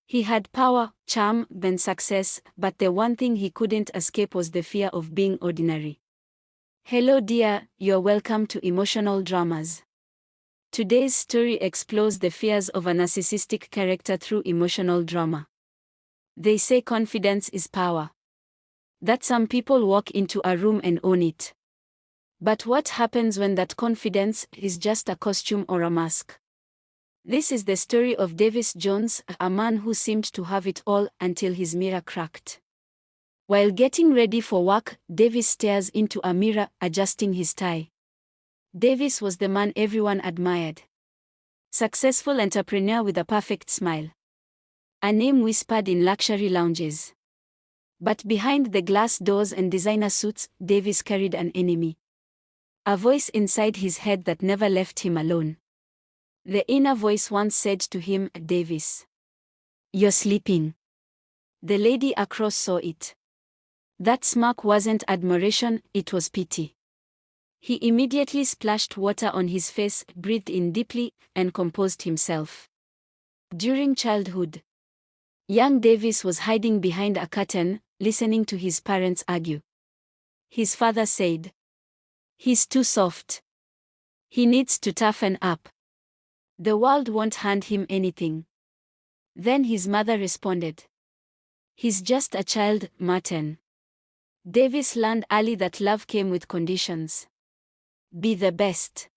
He had power, charm, and success, but the one thing he couldn't escape was the fear of being ordinary. Hello dear, you're welcome to Emotional Dramas. Today's story explores the fears of a narcissistic character through emotional drama. They say confidence is power. That some people walk into a room and own it. But what happens when that confidence is just a costume or a mask? This is the story of Davis Jones, a man who seemed to have it all until his mirror cracked. While getting ready for work, Davis stares into a mirror, adjusting his tie. Davis was the man everyone admired. Successful entrepreneur with a perfect smile. A name whispered in luxury lounges. But behind the glass doors and designer suits, Davis carried an enemy. A voice inside his head that never left him alone. The inner voice once said to him, "Davis, you're sleeping." The lady across saw it. That smirk wasn't admiration, it was pity. He immediately splashed water on his face, breathed in deeply, and composed himself. During childhood, young Davis was hiding behind a curtain, listening to his parents argue. His father said, "He's too soft. He needs to toughen up. The world won't hand him anything." Then his mother responded, "He's just a child, Martin." Davis learned early that love came with conditions. Be the best.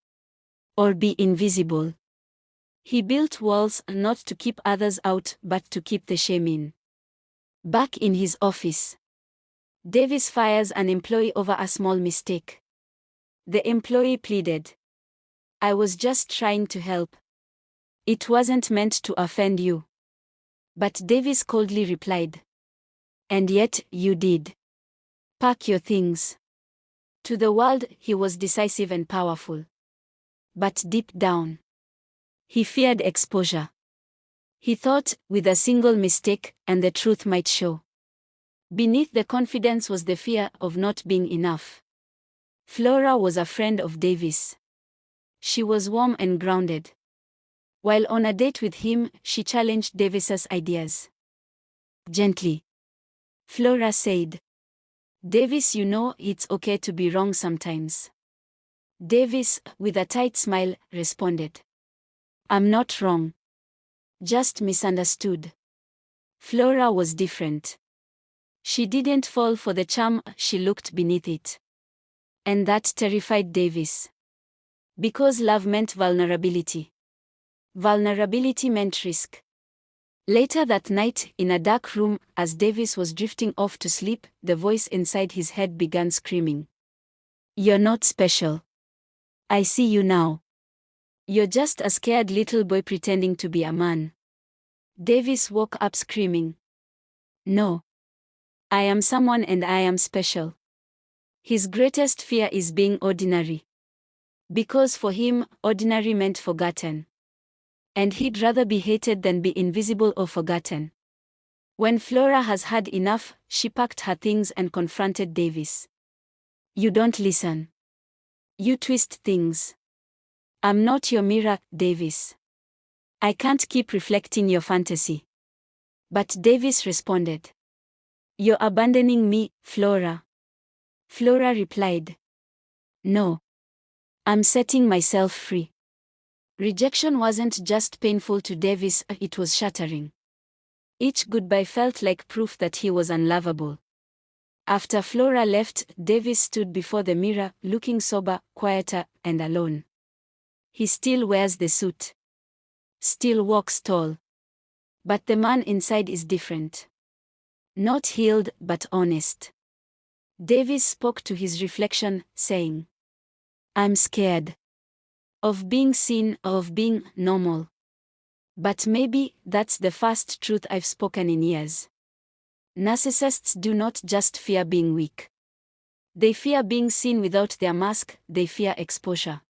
Or be invisible. He built walls not to keep others out but to keep the shame in. Back in his office, Davis fires an employee over a small mistake. The employee pleaded, "I was just trying to help. It wasn't meant to offend you." But Davis coldly replied, "And yet, you did. Pack your things." To the world, he was decisive and powerful. But deep down, he feared exposure. He thought, with a single mistake, and the truth might show. Beneath the confidence was the fear of not being enough. Flora was a friend of Davis. She was warm and grounded. While on a date with him, she challenged Davis's ideas. Gently, Flora said, "Davis, you know, it's okay to be wrong sometimes." Davis, with a tight smile, responded, "I'm not wrong. Just misunderstood." Flora was different. She didn't fall for the charm, she looked beneath it. And that terrified Davis. Because love meant vulnerability. Vulnerability meant risk. Later that night, in a dark room, as Davis was drifting off to sleep, the voice inside his head began screaming. "You're not special. I see you now. You're just a scared little boy pretending to be a man." Davis woke up screaming, "No. I am someone and I am special." His greatest fear is being ordinary. Because for him, ordinary meant forgotten. And he'd rather be hated than be invisible or forgotten. When Flora has had enough, she packed her things and confronted Davis. "You don't listen. You twist things. I'm not your mirror, Davis. I can't keep reflecting your fantasy." But Davis responded, "You're abandoning me, Flora." Flora replied, "No. I'm setting myself free." Rejection wasn't just painful to Davis, it was shattering. Each goodbye felt like proof that he was unlovable. After Flora left, Davis stood before the mirror, looking sober, quieter, and alone. He still wears the suit. Still walks tall. But the man inside is different. Not healed, but honest. Davis spoke to his reflection, saying, "I'm scared. Of being seen, of being normal. But maybe that's the first truth I've spoken in years. Narcissists do not just fear being weak. They fear being seen without their mask, they fear exposure.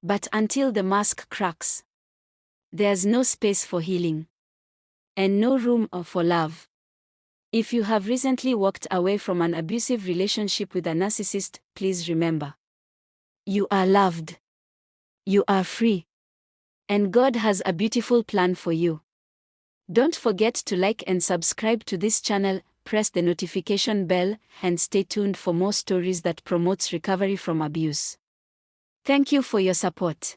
But until the mask cracks, there's no space for healing. And no room for love." If you have recently walked away from an abusive relationship with a narcissist, please remember. You are loved. You are free. And God has a beautiful plan for you. Don't forget to like and subscribe to this channel, press the notification bell, and stay tuned for more stories that promotes recovery from abuse. Thank you for your support.